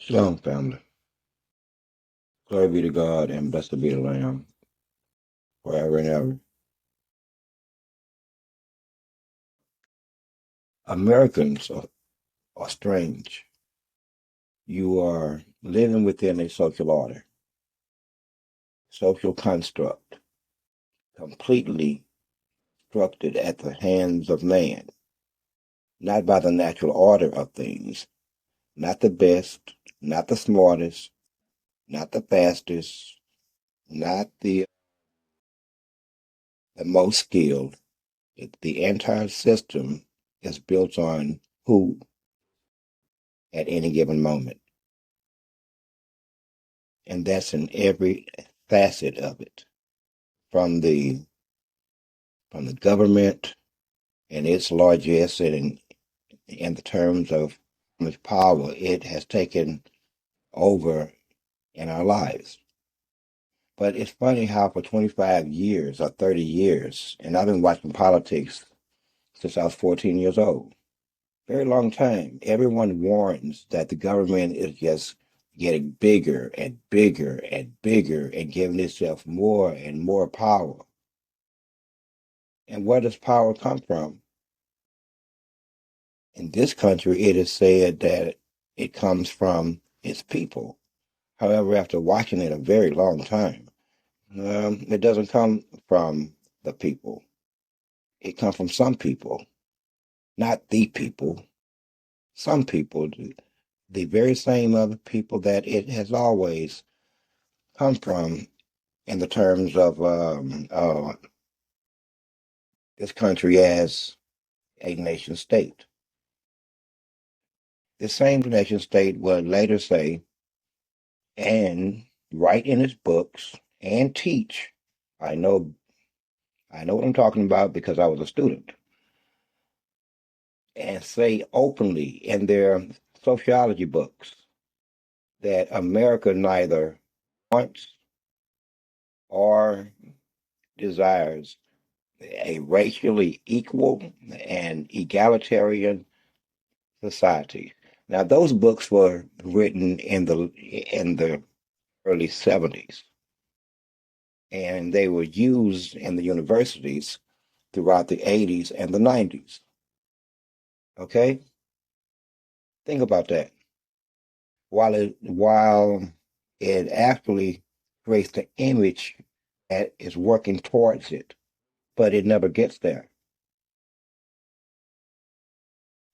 Shalom, family. Glory be to God and blessed be the Lamb forever and ever. Americans are strange. You are living within a social order, social construct, completely constructed at the hands of man, not by the natural order of things, not the best, not the smartest, not the fastest, not the most skilled. The entire system is built on who at any given moment. And that's in every facet of it, from the from the government and its largesse and in the terms of its power it has taken over in our lives. But it's funny how for 25 years or 30 years, and I've been watching politics since I was 14 years old, very long time, everyone warns that the government is just getting bigger and bigger and bigger and giving itself more and more power. And where does power come from? In this country, it is said that it comes from its people. However, after watching it a very long time, it doesn't come from the people. It comes from some people, not the people. Some people, the very same other people that it has always come from in the terms of this country as a nation state. The same nation state would later say, and write in his books and teach. I know I know what I'm talking about because I was a student. And say openly in their sociology books that America neither wants or desires a racially equal and egalitarian society. Now those books were written in the early 70s and they were used in the universities throughout the 80s and the 90s. Okay? Think about that. While it actually creates the image that is working towards it, but it never gets there.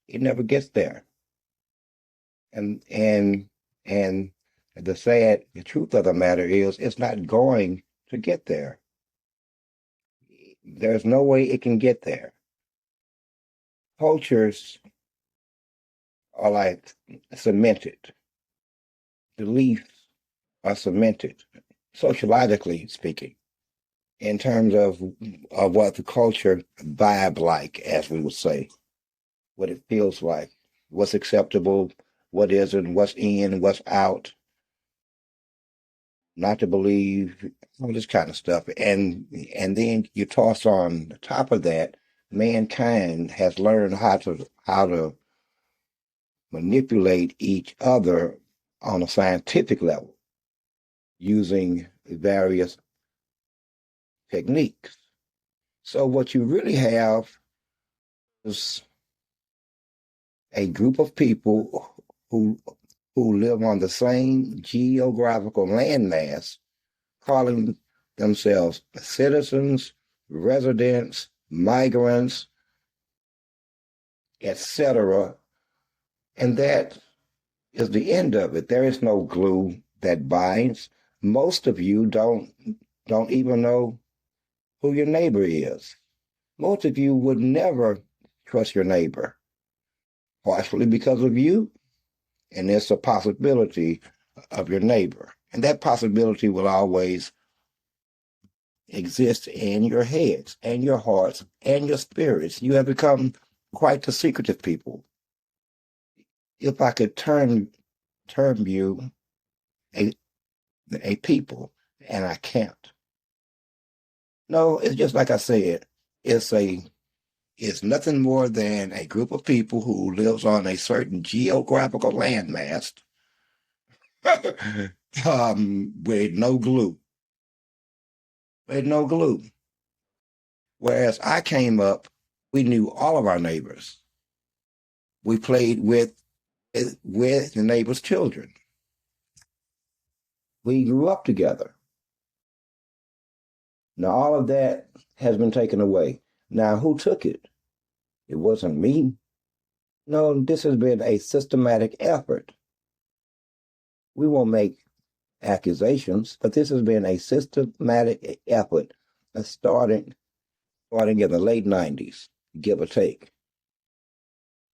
It never gets there. And the truth of the matter is it's not going to get there. There's no way it can get there. Cultures are like cemented. Beliefs are cemented, sociologically speaking, in terms of what the culture vibe like, as we would say, what it feels like, what's acceptable, what isn't, what's in, what's out, not to believe, all this kind of stuff. And then you toss on top of that, mankind has learned how to manipulate each other on a scientific level using various techniques. So what you really have is a group of people who live on the same geographical landmass, calling themselves citizens, residents, migrants, etc. And that is the end of it. There is no glue that binds. Most of you don't even know who your neighbor is. Most of you would never trust your neighbor, partially because of you, and there's a possibility of your neighbor. And that possibility will always exist in your heads and your hearts and your spirits. You have become quite the secretive people. If I could term you a a people, and I can't. No, it's just like I said. It's a it's nothing more than a group of people who lives on a certain geographical landmass with no glue, with no glue. Whereas I came up, we knew all of our neighbors. We played with the neighbors' children. We grew up together. Now all of that has been taken away. Now who took it? It wasn't me. No, this has been a systematic effort. We won't make accusations, but this has been a systematic effort starting in the late 90s, give or take.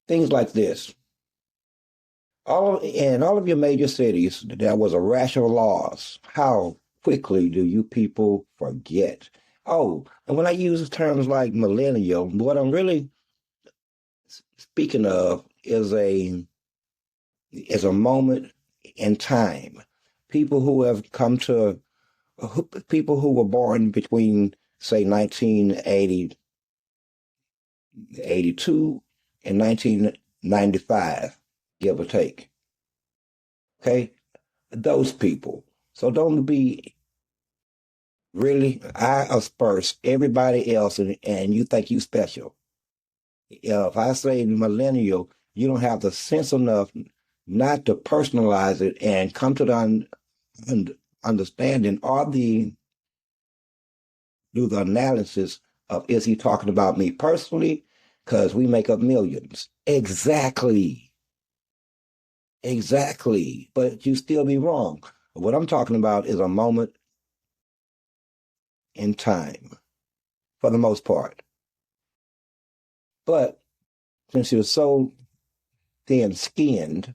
Things like this. In all of your major cities, there was a rash of laws. How quickly do you people forget? Oh, and when I use terms like millennial, what I'm really speaking of is a moment in time. People who have come to people who were born between say 1980 82 and 1995, give or take. Okay, those people. So don't be really I asperse everybody else and you think you special. If I say millennial, you don't have the sense enough not to personalize it and come to the understanding or do the analysis of is he talking about me personally? Because we make up millions. Exactly. Exactly. But you still be wrong. What I'm talking about is a moment in time for the most part. But since you're so thin skinned,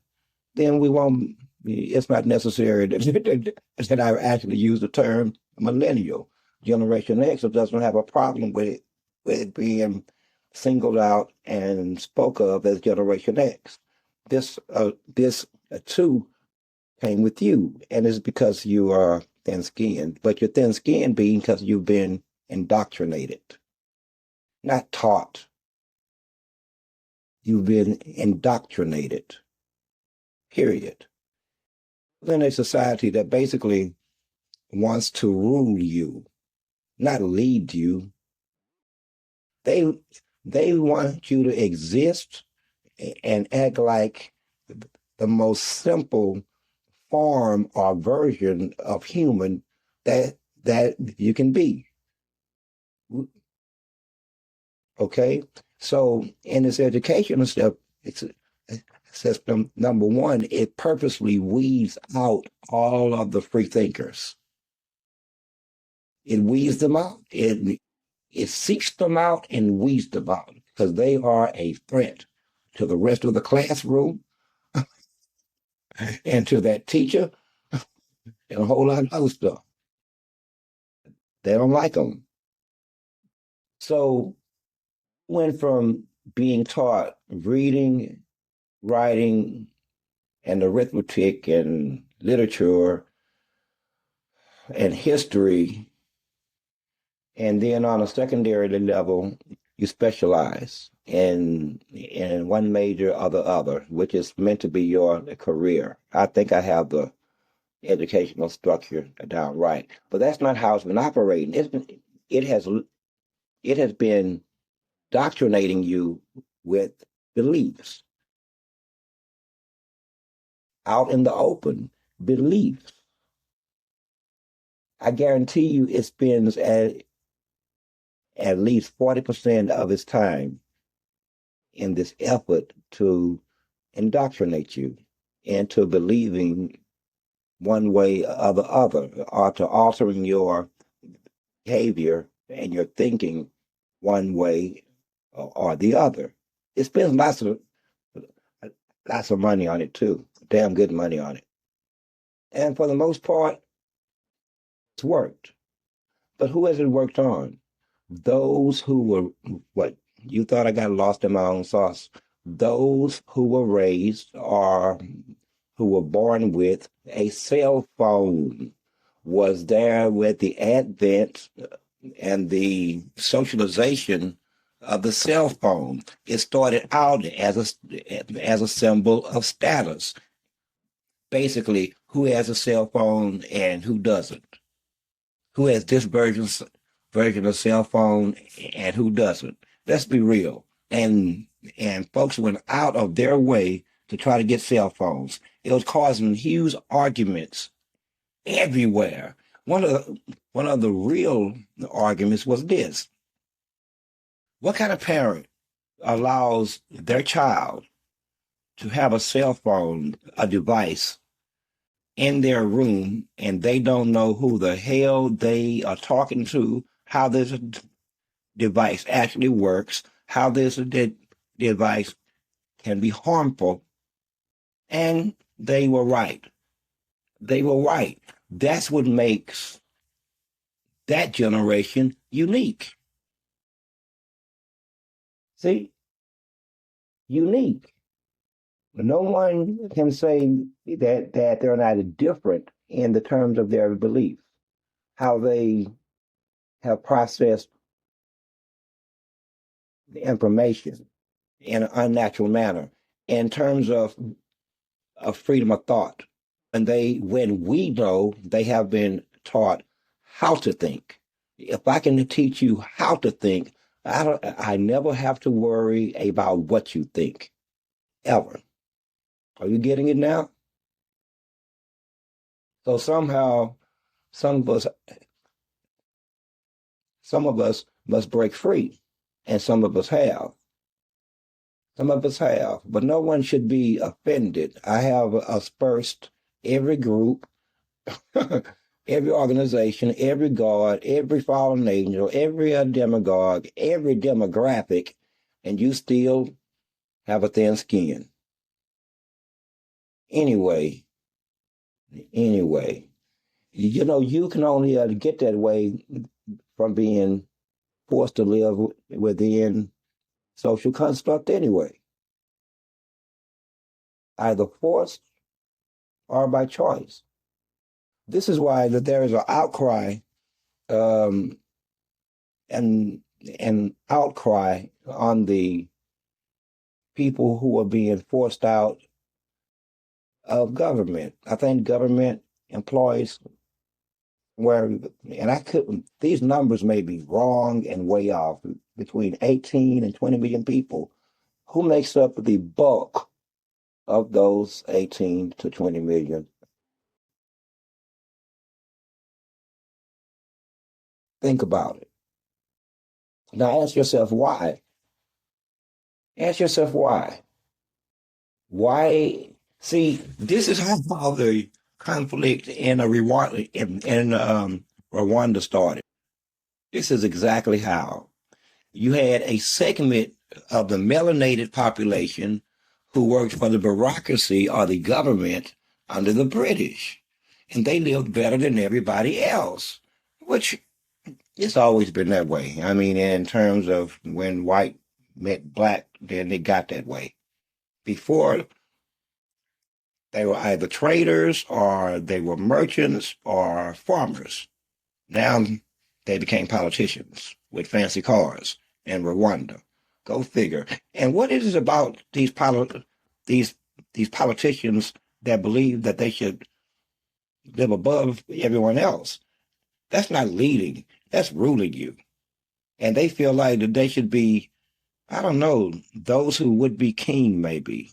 then we won't, it's not necessary that I actually use the term millennial. Generation X doesn't have a problem with it being singled out and spoke of as Generation X. This too came with you, and it's because you are thin skinned, but you're thin skinned being because you've been indoctrinated, not taught. You've been indoctrinated, period. In a society that basically wants to rule you, not lead you. They they want you to exist and act like the most simple form or version of human that you can be. Okay, so in this educational step, it's system number one. It purposely weeds out all of the free thinkers. It weeds them out. It seeks them out and weeds them out because they are a threat to the rest of the classroom and to that teacher and a whole lot of other stuff. They don't like them. So went from being taught reading, writing, and arithmetic and literature and history, and then on a secondary level, you specialize in one major or the other, which is meant to be your career. I think I have the educational structure down right, but that's not how it's been operating. It has it has been doctrinating you with beliefs out in the open beliefs. I guarantee you it spends at least 40% of its time in this effort to indoctrinate you into believing one way or the other, or to altering your behavior and your thinking one way or the other. It spends lots of money on it too, damn good money on it. And for the most part, it's worked. But who has it worked on? Those who were what you thought I got lost in my own sauce. Those who were raised or who were born with a cell phone was there with the advent and the socialization of the cell phone. It started out as a symbol of status. basically who has a cell phone and who doesn't, who has this version of cell phone and who doesn't. Let's be real. And folks went out of their way to try to get cell phones. It was causing huge arguments everywhere. One of the real arguments was this: what kind of parent allows their child to have a cell phone, a device in their room, and they don't know who the hell they are talking to, how this device actually works, how this device can be harmful? And they were right. They were right. That's what makes that generation unique. See, unique. No one can say that they're not different in the terms of their beliefs, how they have processed the information in an unnatural manner, in terms of freedom of thought. When we know they have been taught how to think. If I can teach you how to think, I never have to worry about what you think, ever. Are you getting it now? So somehow, some of us, some of us must break free, and some of us have. Some of us have, but no one should be offended. I have aspersed every group, every organization, every god, every fallen angel, every demagogue, every demographic, and you still have a thin skin. Anyway, anyway, you can only get that way from being forced to live within social construct anyway, either forced or by choice. This is why that there is an outcry, um, and an outcry on the people who are being forced out of government. I think government employees were, and I could, these numbers may be wrong and way off, between 18 and 20 million people. Who makes up the bulk of those 18 to 20 million? Think about it. Now ask yourself why. Ask yourself why. Why? See, this is how the conflict in Rwanda started. This is exactly how. You had a segment of the melanated population who worked for the bureaucracy or the government under the British, and they lived better than everybody else, which it's always been that way. I mean, in terms of when white met black, then they got that way. Before, they were either traders or they were merchants or farmers. Now they became politicians with fancy cars in Rwanda. Go figure. And what is it about these these politicians that believe that they should live above everyone else? That's not leading. That's ruling you. And they feel like that they should be, I don't know, those who would be king maybe,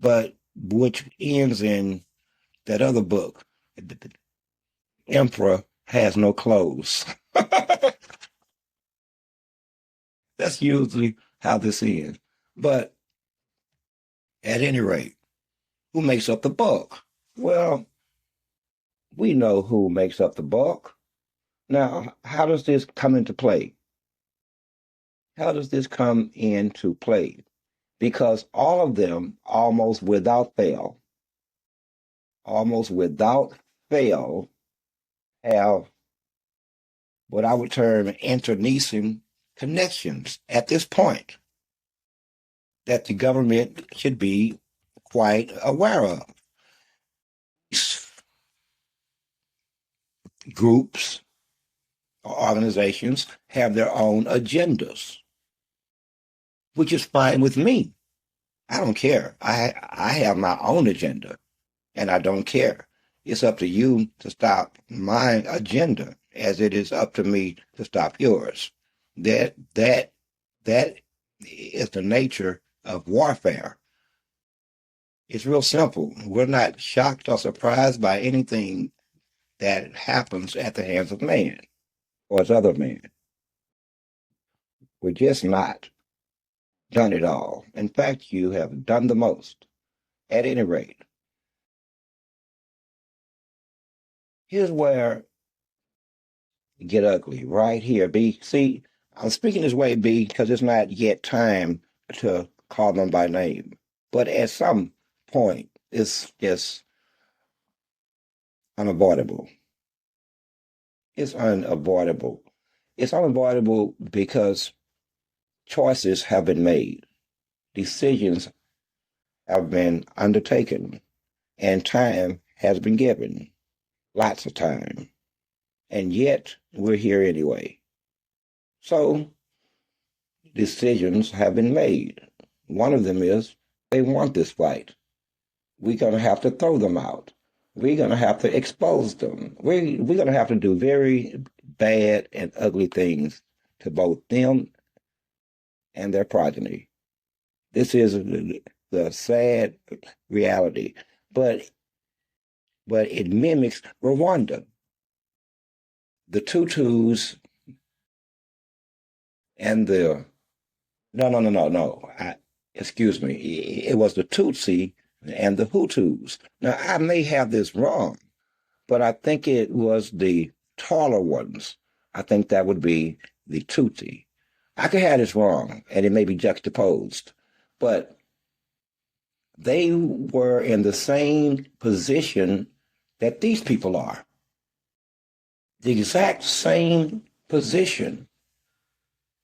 but which ends in that other book, the Emperor has no clothes. That's usually how this ends. But at any rate, who makes up the bulk? Well, we know who makes up the bulk. Now, how does this come into play? How does this come into play? Because all of them, almost without fail, have what I would term internecine connections at this point that the government should be quite aware of. Groups or organizations have their own agendas, which is fine with me. I don't care. I have my own agenda. and I don't care. It's up to you to stop my agenda, as it is up to me to stop yours. That is the nature of warfare. It's real simple. We're not shocked or surprised by anything that happens at the hands of man or as other men. We're just not done it all. In fact, you have done the most. At any rate, here's where you get ugly. Right here, B. See, I'm speaking this way, B, because it's not yet time to call them by name. But at some point, it's just unavoidable. It's unavoidable. It's unavoidable because choices have been made, decisions have been undertaken, and time has been given. Lots of time. And yet, we're here anyway. So, decisions have been made. One of them is they want this fight. We're going to have to throw them out. We're going to have to expose them. We're going to have to do very bad and ugly things to both them and their progeny. This is the sad reality, but it mimics Rwanda. The Tutus and the no. Excuse me. It was the Tutsi and the Hutus. Now I may have this wrong, but I think it was the taller ones. I think that would be the Tutsi. I could have this wrong, and it may be juxtaposed, but they were in the same position that these people are. The exact same position.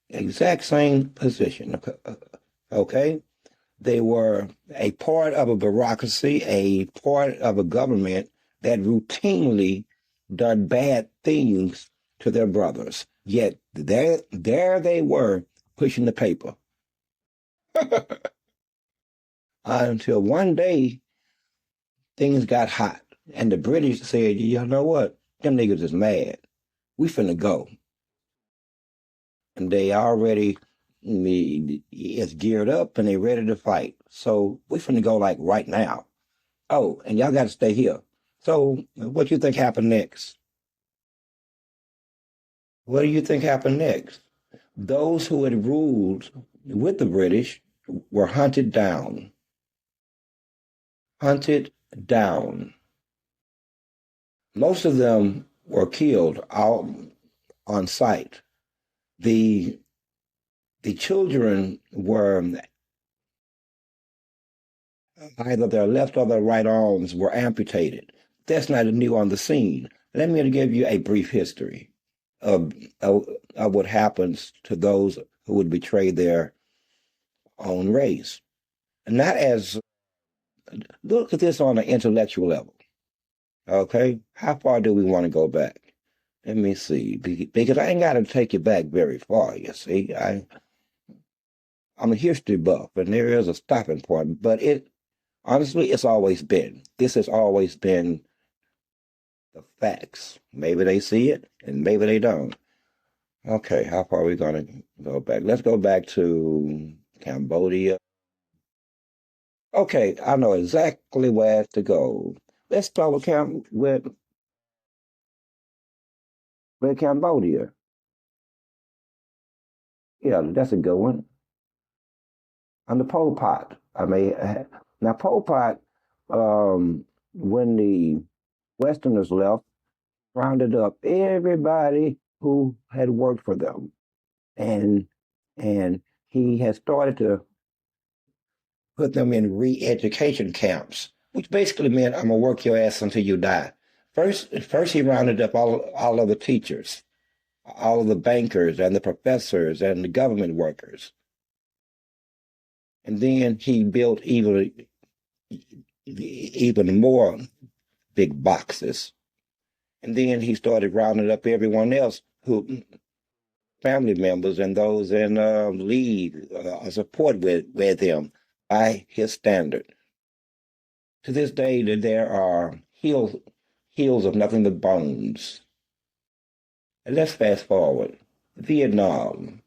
Exact same position. Okay? They were a part of a bureaucracy, a part of a government that routinely done bad things to their brothers. Yet there they were pushing the paper. Until one day things got hot. And the British said, you know what? Them niggas is mad. We finna go. And they already is geared up and they ready to fight. So we finna go like right now. Oh, and y'all got to stay here. So what do you think happened next? What do you think happened next? Those who had ruled with the British were hunted down. Hunted down. Most of them were killed out on sight. The the children were either their left or their right arms were amputated. That's not new on the scene. Let me give you a brief history of, of what happens to those who would betray their own race. Not as, look at this on an intellectual level, okay? How far do we want to go back? Let me see, because I ain't got to take you back very far, you see. I'm a history buff, and there is a stopping point, but honestly, it's always been. This has always been the facts. Maybe they see it, and maybe they don't. Okay, how far are we going to go back? Let's go back to Cambodia. Okay, I know exactly where to go. Let's start with Cambodia. Yeah, that's a good one. Under Pol Pot. Now Pol Pot, when the Westerners left, rounded up everybody who had worked for them, and and he has started to put them in re-education camps, which basically meant I'm gonna work your ass until you die. First he rounded up all of the teachers, all of the bankers and the professors and the government workers, and then he built even more big boxes, and then he started rounding up everyone else who family members and those in lead support with him by his standard. To this day, that there are hills of nothing but bones. And let's fast forward. Vietnam,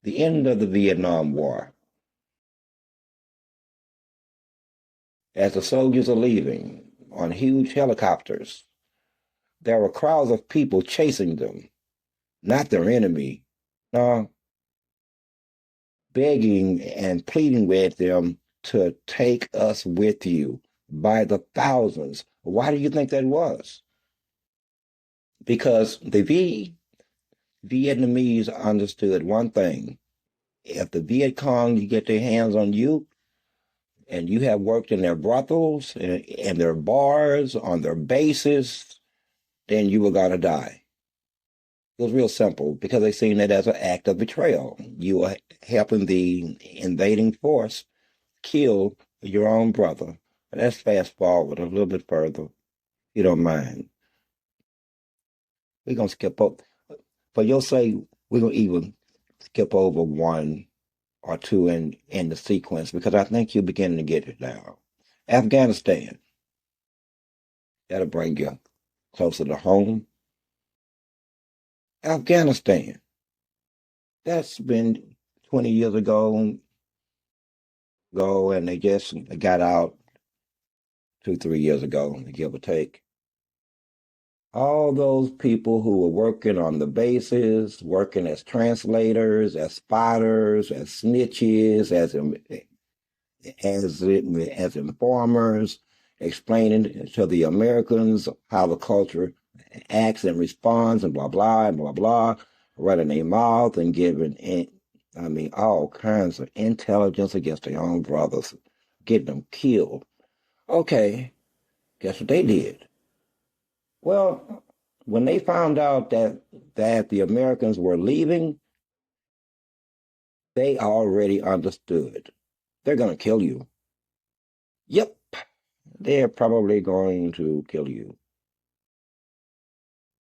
the end of the Vietnam War. As the soldiers are leaving on huge helicopters, there were crowds of people chasing them, not their enemy, no, begging and pleading with them to take us with you by the thousands. Why do you think that was? Because the Vietnamese understood one thing. If the Viet Cong you get their hands on you and you have worked in their brothels and their bars, on their bases, then you were going to die. It was real simple because they seen it as an act of betrayal. You are helping the invading force kill your own brother. Let's fast forward a little bit further, if you don't mind. We're going to skip up. For your sake, we're going to even skip over one or two in the sequence because I think you're beginning to get it now. Afghanistan, that'll bring you closer to home. Afghanistan, that's been 20 years ago, and they just got out 2, 3 years ago, give or take. All those people who were working on the bases, working as translators, as spotters, as snitches, as informers, explaining to the Americans how the culture acts and responds, and blah blah and blah blah, running their mouth and giving, I mean, all kinds of intelligence against their own brothers, getting them killed. Okay, guess what they did? Well, when they found out that the Americans were leaving, they already understood. They're going to kill you. Yep, they're probably going to kill you.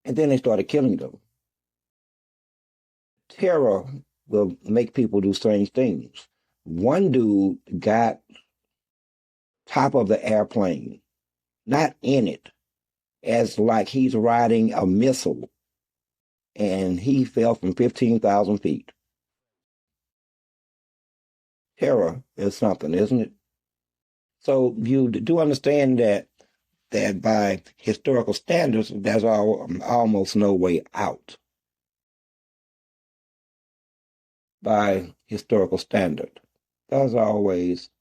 And then they started killing them. Terror will make people do strange things. One dude got top of the airplane, not in it, as like he's riding a missile, and he fell from 15,000 feet. Terror is something, isn't it? So you do understand that by historical standards, there's almost no way out. By historical standard, there's always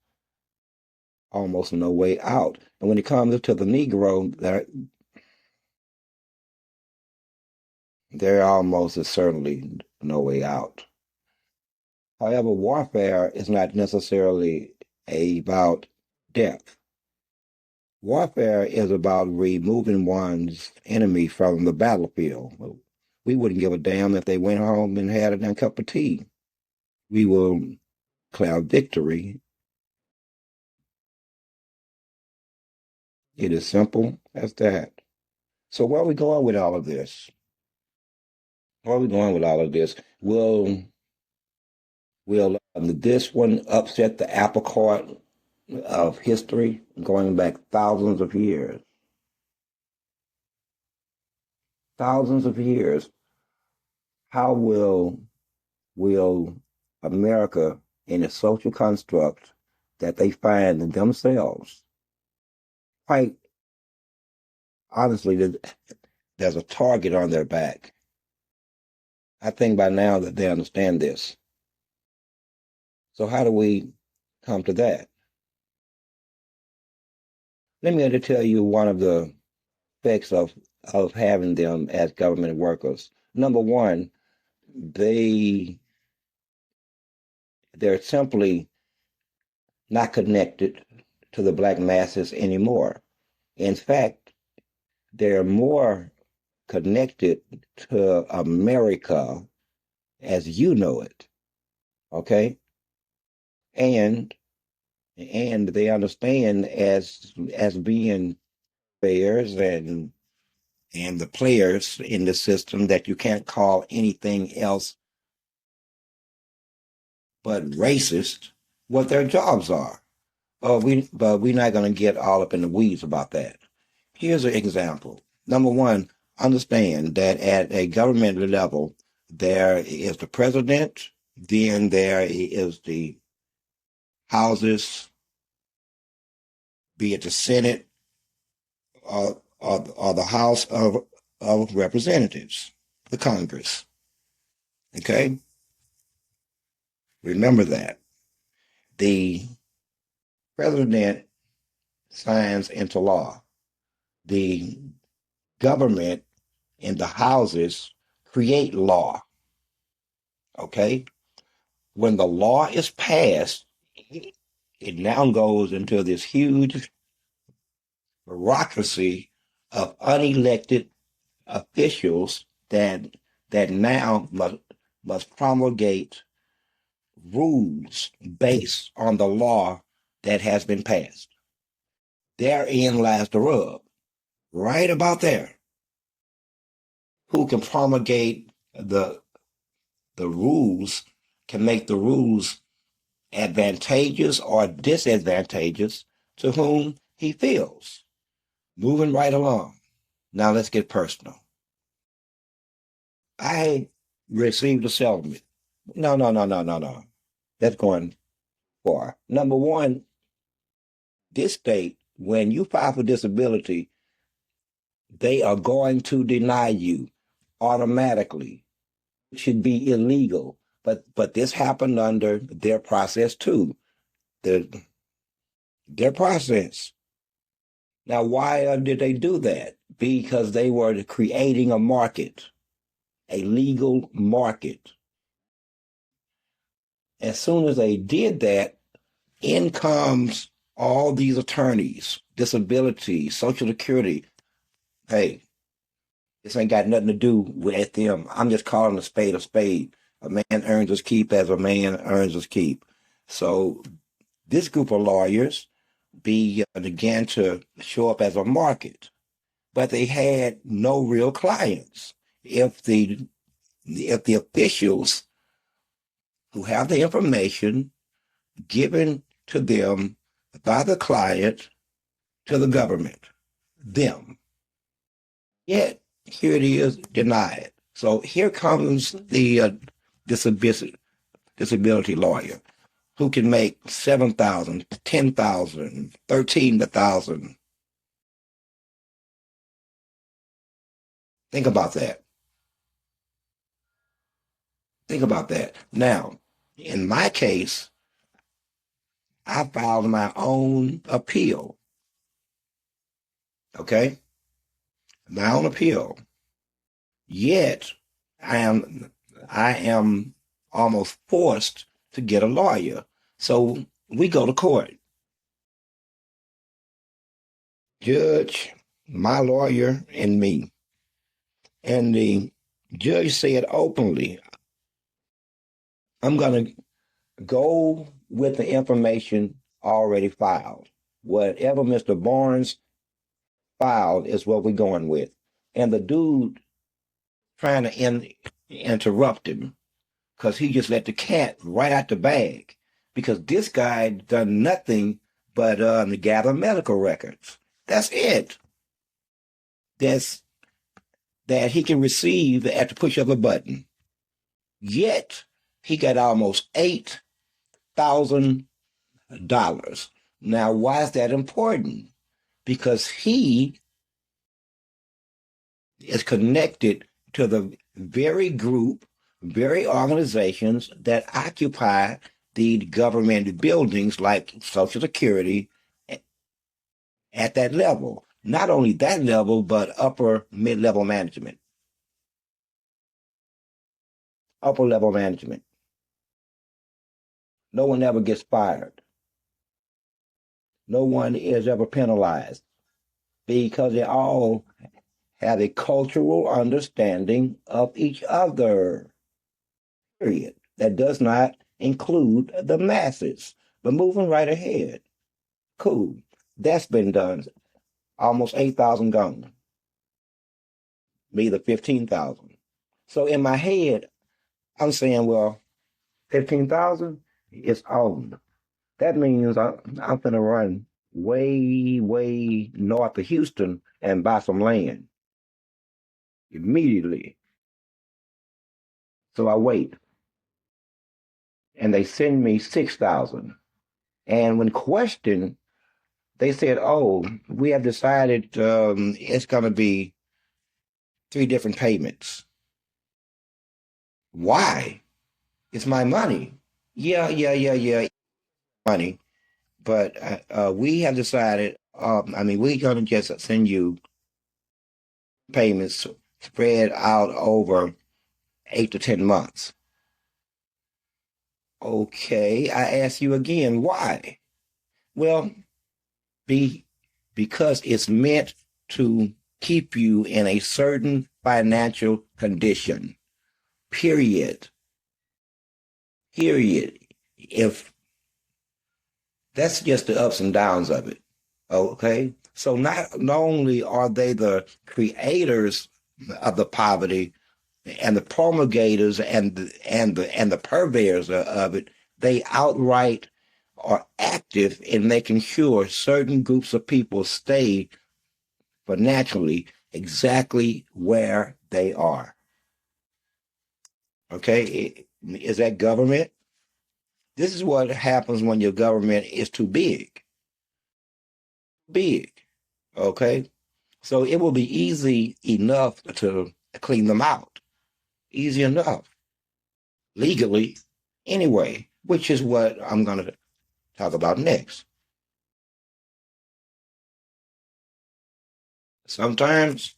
almost no way out. And when it comes to the Negro, there almost is certainly no way out. However, warfare is not necessarily about death. Warfare is about removing one's enemy from the battlefield. We wouldn't give a damn if they went home and had a damn cup of tea. We will declare victory. It is simple as that. So where are we going with all of this? Where are we going with all of this? Will this one upset the apple cart of history going back thousands of years? Thousands of years. How will America in a social construct that they find in themselves? Quite honestly, there's a target on their back. I think by now that they understand this. So how do we come to that? Let me tell you one of the effects of having them as government workers. Number one, they they're simply not connected to the black masses anymore. In fact, they're more connected to America as you know it. Okay? And they understand as being players and the players in the system that you can't call anything else but racist what their jobs are. But we're not going to get all up in the weeds about that. Here's an example. Number one, understand that at a government level, there is the president, then there is the houses, be it the Senate or the House of Representatives, the Congress. Okay? Remember that. The president signs into law. The government and the houses create law. Okay? When the law is passed, it now goes into this huge bureaucracy of unelected officials that now must promulgate rules based on the law that has been passed. Therein lies the rub, right about there. Who can promulgate the rules, can make the rules advantageous or disadvantageous to whom he feels. Moving right along. Now let's get personal. I received a settlement. No. That's going far. Number one, this state, when you file for disability, they are going to deny you automatically. It should be illegal. But this happened under their process too. Their process. Now, why did they do that? Because they were creating a market, a legal market. As soon as they did that, in comes all these attorneys, disability, Social Security. Hey, this ain't got nothing to do with them. I'm just calling a spade a spade. A man earns his keep as a man earns his keep. So this group of lawyers began to show up as a market, but they had no real clients. If the officials who have the information given to them by the client to the government, them, yet here it is denied. So here comes the disability lawyer who can make 7,000, 10,000, 13,000. Think about that. Think about that. Now, in my case, I filed my own appeal. Okay? My own appeal. Yet I am almost forced to get a lawyer. So we go to court. Judge, my lawyer, and me. And the judge said openly, I'm going to go with the information already filed. Whatever Mr. Barnes filed is what we're going with. And the dude trying to interrupt him because he just let the cat right out the bag because this guy done nothing but gather medical records. That's it. That's that he can receive at the push of a button. Yet he got almost $8,000. Now, why is that important? Because he is connected to the very group, very organizations that occupy the government buildings like Social Security at that level. Not only that level, but upper mid-level management. Upper level management. No one ever gets fired. No one is ever penalized because they all have a cultural understanding of each other. Period. That does not include the masses. But moving right ahead. Cool. That's been done. Almost 8,000 gone. Me, the 15,000. So in my head, I'm saying, well, 15,000 is owned. That means I'm gonna run way, way north of Houston and buy some land immediately. So I wait, and they send me 6,000. And when questioned, they said, "Oh, we have decided it's gonna be three different payments." Why? It's my money. Yeah, yeah, yeah, yeah, money. But we have decided. I mean, we're gonna just send you payments spread out over 8 to 10 months. Okay, I ask you again, why? Well, be because it's meant to keep you in a certain financial condition. Period. Period. If that's just the ups and downs of it. Okay. So not only are they the creators of the poverty and the promulgators and the purveyors of it, they outright are active in making sure certain groups of people stay financially exactly where they are. Okay, is that government? This is what happens when your government is too big. Big. Okay, so it will be easy enough to clean them out. Easy enough legally, anyway, which is what I'm going to talk about next. Sometimes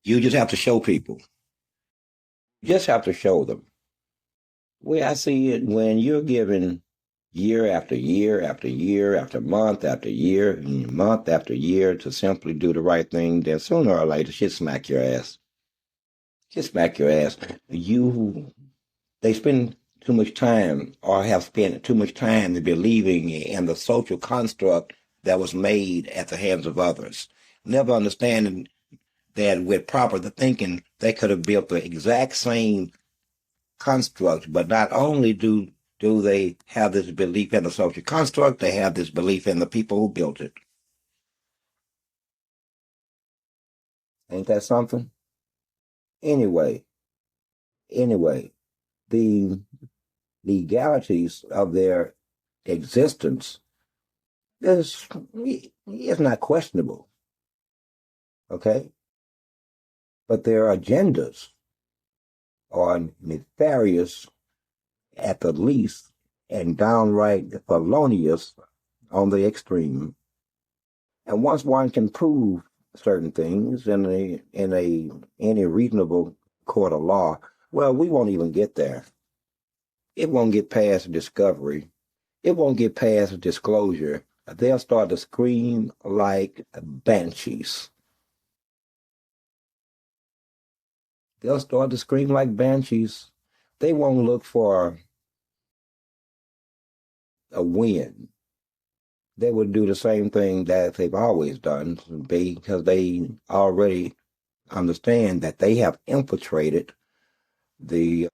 you just have to show people. You just have to show them. Way I see it, when you're given year after year after year after month after year and month after year to simply do the right thing, then sooner or later she'll smack your ass. She'll smack your ass. They spend too much time or have spent too much time believing in the social construct that was made at the hands of others, never understanding that with proper thinking, they could have built the exact same construct. But not only do they have this belief in the social construct, they have this belief in the people who built it. Ain't that something? Anyway, anyway, the legalities of their existence is not questionable. Okay, but their agendas are nefarious at the least and downright felonious on the extreme. And once one can prove certain things in a any reasonable court of law, well, we won't even get there. It won't get past discovery. It won't get past disclosure. They'll start to scream like banshees. They'll start to scream like banshees. They won't look for a win. They will do the same thing that they've always done because they already understand that they have infiltrated the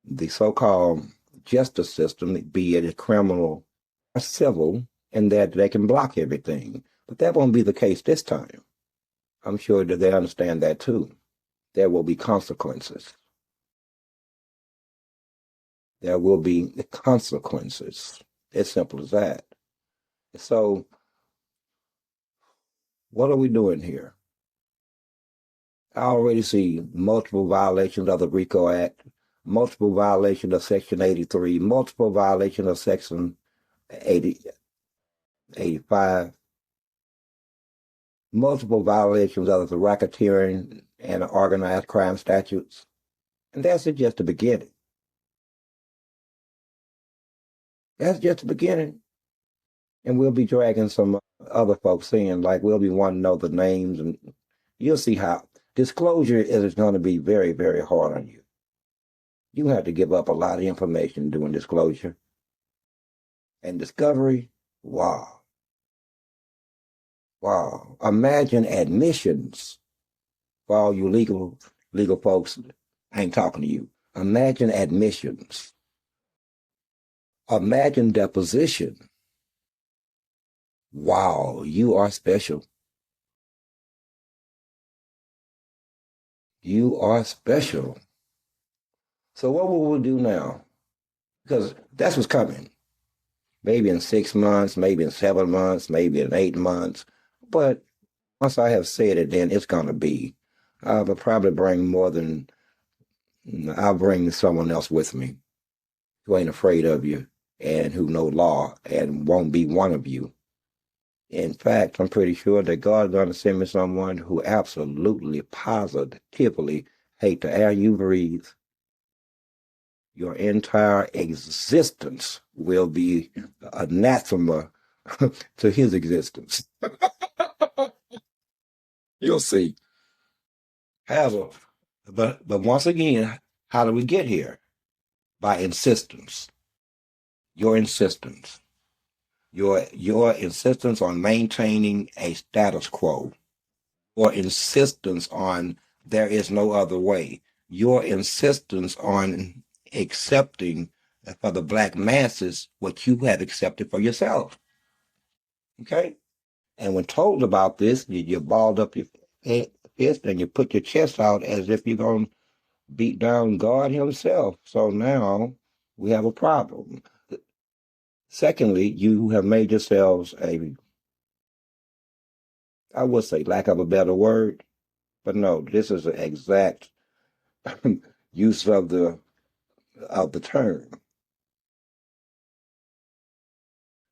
the so-called justice system, be it a criminal or civil, and that they can block everything. But that won't be the case this time. I'm sure that they understand that too. There will be consequences. There will be consequences. As simple as that. So, what are we doing here? I already see multiple violations of the RICO Act, multiple violations of Section 83, multiple violations of Section 80, 85, multiple violations of the racketeering and organized crime statutes. And that's just the beginning. That's just the beginning. And we'll be dragging some other folks in, like we'll be wanting to know the names, and you'll see how disclosure is going to be very, very hard on you. You have to give up a lot of information doing disclosure. And discovery, wow. Wow. Imagine admissions for all you legal folks. I ain't talking to you. Imagine admissions Imagine their position. Wow, you are special. You are special. So what will we do now? Because that's what's coming. Maybe in 6 months, maybe in 7 months, maybe in 8 months. But once I have said it, then it's going to be. I will probably bring more than, I'll bring someone else with me who ain't afraid of you and who know law and won't be one of you. In fact, I'm pretty sure that God's going to send me someone who absolutely, positively hate the air you breathe. Your entire existence will be anathema to his existence. You'll see. However, but once again, how do we get here? By insistence. Your insistence. Your insistence on maintaining a status quo. Your insistence on there is no other way. Your insistence on accepting for the black masses what you have accepted for yourself. Okay? And when told about this, you balled up your fist and you put your chest out as if you're going to beat down God himself. So now we have a problem. Secondly, you have made yourselves a, I would say, lack of a better word, but no, this is an exact use of the term.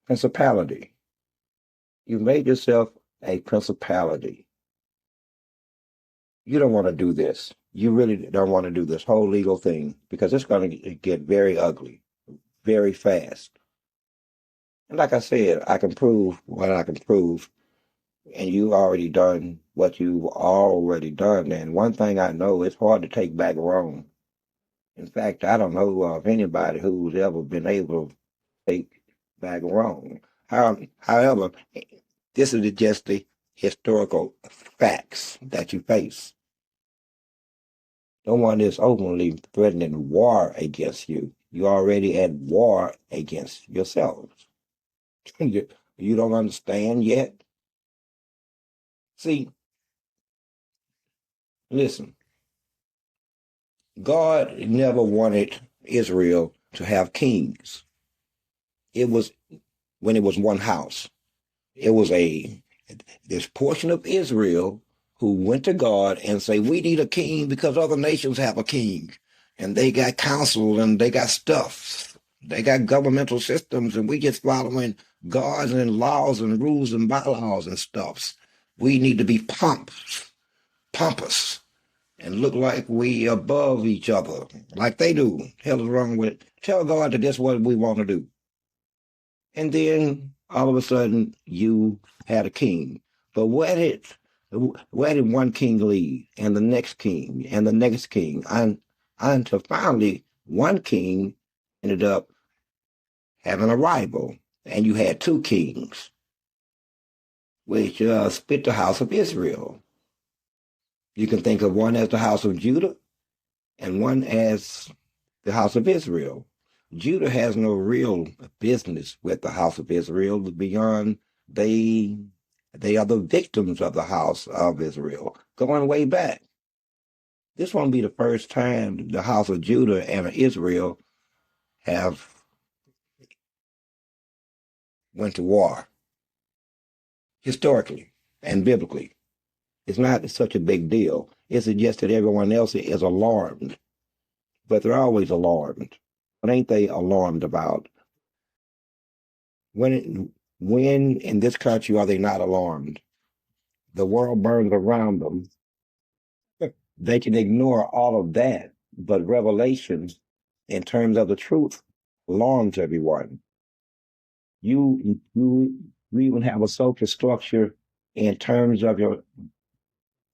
Principality. You made yourself a principality. You don't want to do this. You really don't want to do this whole legal thing because it's going to get very ugly very fast. And like I said, I can prove what I can prove, and you already done what you've already done. And one thing I know, it's hard to take back wrong. In fact, I don't know of anybody who's ever been able to take back wrong. However, this is just the historical facts that you face. No one is openly threatening war against you. You're already at war against yourselves. You don't understand yet? See, listen, God never wanted Israel to have kings. It was when it was one house. It was this portion of Israel who went to God and say, we need a king because other nations have a king. And they got council and they got stuff. They got governmental systems and we just following gods and laws and rules and bylaws and stuffs. We need to be pompous and look like we above each other, like they do. Hell is wrong with it. Tell God that that's what we want to do. And then all of a sudden you had a king. But where did one king lead? And the next king and the next king. Until finally one king ended up having a rival. And you had two kings, which split the house of Israel. You can think of one as the house of Judah and one as the house of Israel. Judah has no real business with the house of Israel beyond they they are the victims of the house of Israel, going way back. This won't be the first time the house of Judah and Israel have went to war, historically and biblically. It's not such a big deal. It's just that everyone else is alarmed, but they're always alarmed. What ain't they alarmed about? When in this country are they not alarmed? The world burns around them. They can ignore all of that, but revelation, in terms of the truth, alarms everyone. You even have a social structure in terms of your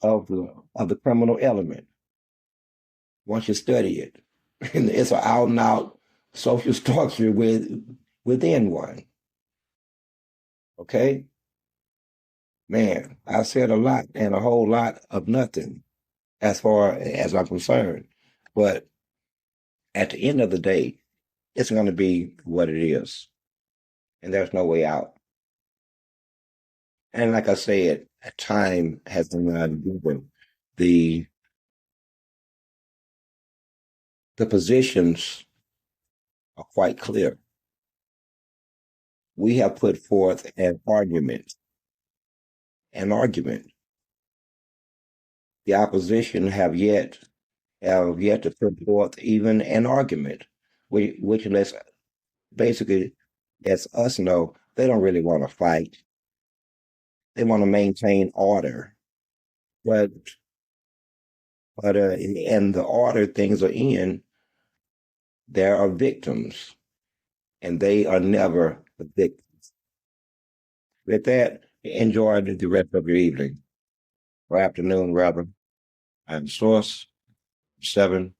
of the criminal element. Once you study it, it's an out and out social structure within one. Okay, man, I said a lot and a whole lot of nothing as far as I'm concerned. But at the end of the day, it's going to be what it is, and there's no way out. And like I said, time has been given. The the positions are quite clear. We have put forth an argument. The opposition have yet to put forth even an argument, which lets basically lets us know they don't really want to fight. They want to maintain order, but in the order things are in, there are victims, and they are never the victims. With that, enjoy the rest of your evening or afternoon, rather. I'm Source 7